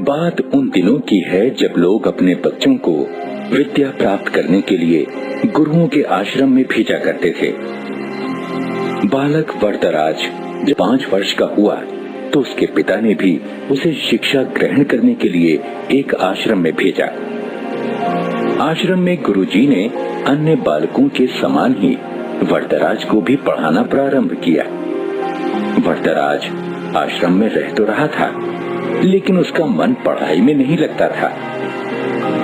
बात उन दिनों की है जब लोग अपने बच्चों को विद्या प्राप्त करने के लिए गुरुओं के आश्रम में भेजा करते थे। बालक वरदराज जब 5 वर्ष का हुआ तो उसके पिता ने भी उसे शिक्षा ग्रहण करने के लिए एक आश्रम में भेजा। आश्रम में गुरुजी ने अन्य बालकों के समान ही वरदराज को भी पढ़ाना प्रारंभ किया। वरदराज आश्रम में रह तो रहा था, लेकिन उसका मन पढ़ाई में नहीं लगता था।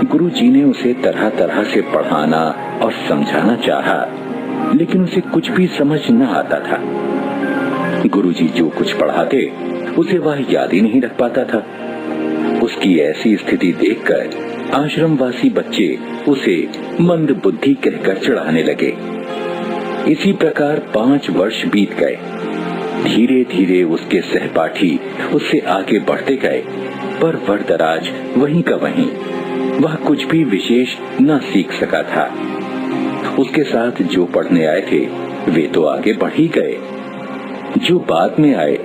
गुरुजी ने उसे तरह तरह से पढ़ाना और समझाना चाहा, लेकिन उसे कुछ भी समझ न आता था। गुरुजी जो कुछ पढ़ाते उसे वह याद ही नहीं रख पाता था। उसकी ऐसी स्थिति देखकर आश्रमवासी बच्चे उसे मंद बुद्धि कहकर चिढ़ाने लगे। इसी प्रकार 5 वर्ष बीत गए। धीरे धीरे उसके सहपाठी उससे आगे बढ़ते गए, पर वरदराज वहीं का वहीं, वह कुछ भी विशेष न सीख सका था। उसके साथ जो पढ़ने आए थे वे तो आगे बढ़ ही गए, जो बाद में आए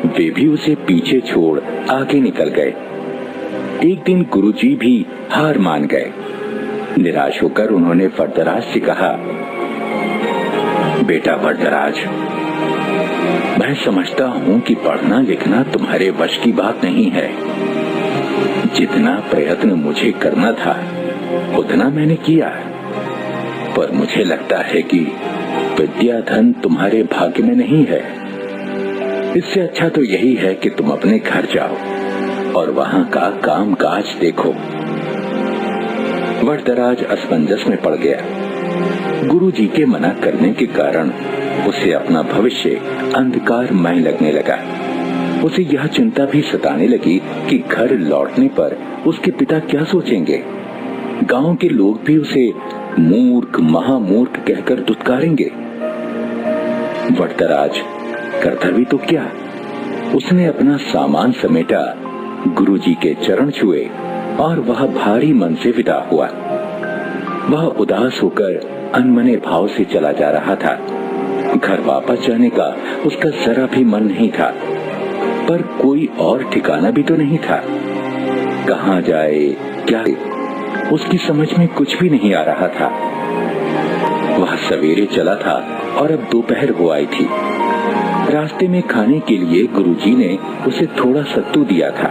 वे भी उसे पीछे छोड़ आगे निकल गए। एक दिन गुरुजी भी हार मान गए। निराश होकर उन्होंने वरदराज से कहा, बेटा वरदराज, मैं समझता हूँ कि पढ़ना लिखना तुम्हारे वश की बात नहीं है। जितना प्रयत्न मुझे करना था उतना मैंने किया, पर मुझे लगता है कि विद्या धन तुम्हारे भाग्य में नहीं है। इससे अच्छा तो यही है कि तुम अपने घर जाओ और वहाँ का काम काज देखो। वरदराज असमंजस में पड़ गया। गुरुजी के मना करने के कारण उसे अपना भविष्य अंधकारमय लगने लगा। उसे यह चिंता भी सताने लगी कि घर लौटने पर उसके पिता क्या सोचेंगे। गांव के लोग भी उसे मूर्ख महामूर्ख कहकर दुत्कारेंगे। वरदराज करता भी तो क्या, उसने अपना सामान समेटा, गुरुजी के चरण छुए और वह भारी मन से विदा हुआ। वह उदास होकर अनमने भाव से चला जा रहा था। घर वापस जाने का उसका जरा भी मन नहीं था, पर कोई और ठिकाना भी तो नहीं था। कहाँ जाए क्या, उसकी समझ में कुछ भी नहीं आ रहा था। वह सवेरे चला था और अब दोपहर हो आई थी। रास्ते में खाने के लिए गुरुजी ने उसे थोड़ा सत्तू दिया था।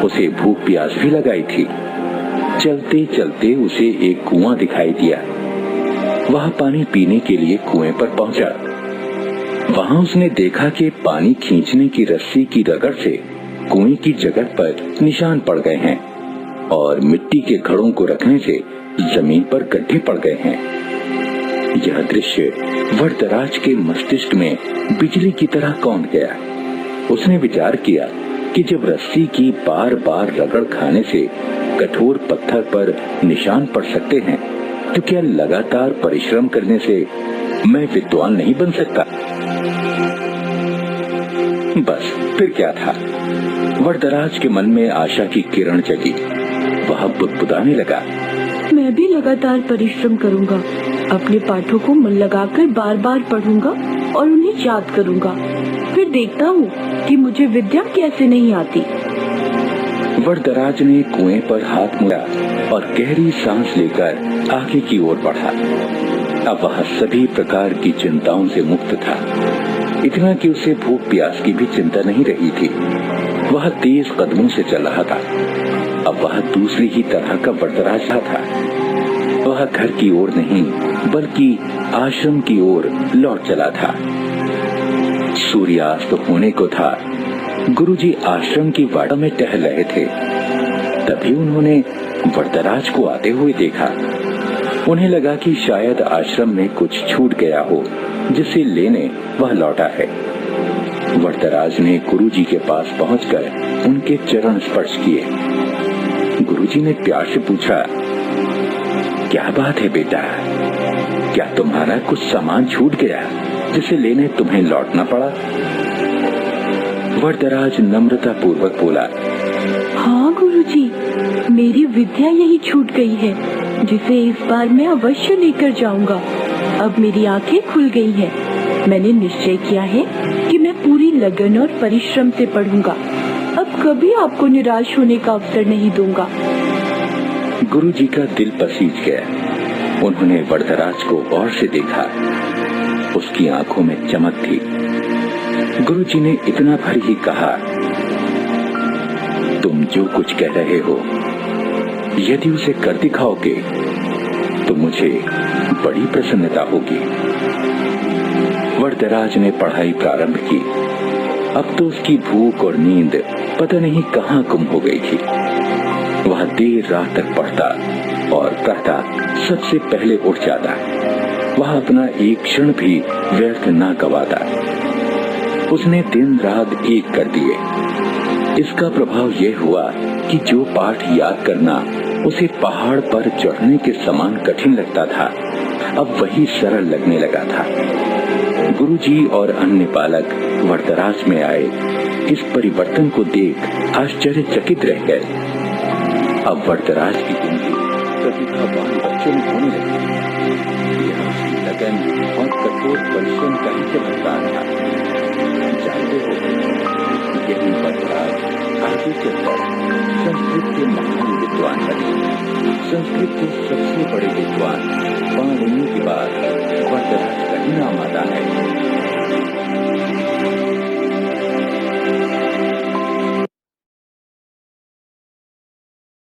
उसे भूख प्यास भी लगाई थी। चलते चलते उसे एक कुआं दिखाई दिया। वह पानी पीने के लिए कुएं पर पहुंचा। वहां उसने देखा कि पानी खींचने की रस्सी की रगड़ से कुएं की जगह पर निशान पड़ गए हैं और मिट्टी के घड़ों को रखने से जमीन पर गड्ढे पड़ गए हैं। यह दृश्य वरदराज के मस्तिष्क में बिजली की तरह कौंध गया। उसने विचार किया कि जब रस्सी की बार बार रगड़ खाने से कठोर पत्थर पर निशान पड़ सकते हैं, तो क्या लगातार परिश्रम करने से मैं विद्वान नहीं बन सकता? बस फिर क्या था, वरदराज के मन में आशा की किरण जगी। वह बुदबुदाने लगा, मैं भी लगातार परिश्रम करूंगा, अपने पाठों को मन लगाकर बार बार पढ़ूंगा और उन्हें याद करूंगा। फिर देखता हूँ कि मुझे विद्या कैसे नहीं आती। वरदराज ने कुएं पर हाथ मुड़ा और गहरी सांस लेकर आगे की ओर बढ़ा। अब वह सभी प्रकार की चिंताओं से मुक्त था। इतना कि उसे भूख प्यास की भी चिंता नहीं रही थी। वह तेज कदमों से चल रहा था। अब वह दूसरी ही तरह का वरदराज था। वह घर की ओर नहीं बल्कि आश्रम की ओर लौट चला था। सूर्यास्त होने को था। गुरुजी आश्रम की वाड़ा में टहल रहे थे। तभी उन्होंने वरदराज को आते हुए देखा। उन्हें लगा कि शायद आश्रम में कुछ छूट गया हो, जिसे लेने वह लौटा है। वरदराज ने गुरुजी के पास पहुंचकर उनके चरण स्पर्श किए। गुरुजी ने प्यार से पूछा, क्या बात है बेटा, क्या तुम्हारा कुछ सामान छूट गया जिसे लेने तुम्हें लौटना पड़ा? वरदराज नम्रता पूर्वक बोला, हाँ गुरुजी, मेरी विद्या यही छूट गई है, जिसे इस बार मैं अवश्य लेकर जाऊंगा। अब मेरी आंखें खुल गई हैं। मैंने निश्चय किया है कि मैं पूरी लगन और परिश्रम से पढ़ूंगा। अब कभी आपको निराश होने का अवसर नहीं दूंगा। गुरुजी का दिल पसीज गया। उन्होंने वरदराज को गौर से देखा। उसकी आंखों में चमक थी। गुरुजी ने इतना भर ही कहा, तुम जो कुछ कह रहे हो, यदि उसे कर दिखाओगे तो मुझे बड़ी प्रसन्नता होगी। वरदराज ने पढ़ाई प्रारंभ की। अब तो उसकी भूख और नींद पता नहीं कहाँ गुम हो गई थी। वह देर रात तक पढ़ता और कहता सबसे पहले उठ जाता। वह अपना एक क्षण भी व्यर्थ न गवाता। उसने दिन रात एक कर दिए। इसका प्रभाव यह हुआ कि जो पाठ याद करना उसे पहाड़ पर चढ़ने के समान कठिन लगता था, अब वही सरल लगने लगा था। गुरुजी और अन्य बालक वरदराज में आए इस परिवर्तन को देख आश्चर्यचकित रह गए। अब वरदराज की कुंडली प्रतिभावान बच्चों में होने लगी। यह उसकी लगन और कठोर परिश्रम का ही चमत्कार था। जानते हो, यही वरदराज आगे चलकर संस्कृत के महान विद्वान बने। संस्कृत के सबसे बड़े विद्वान पाणिनि के बाद वरदराज का ही नाम आता है।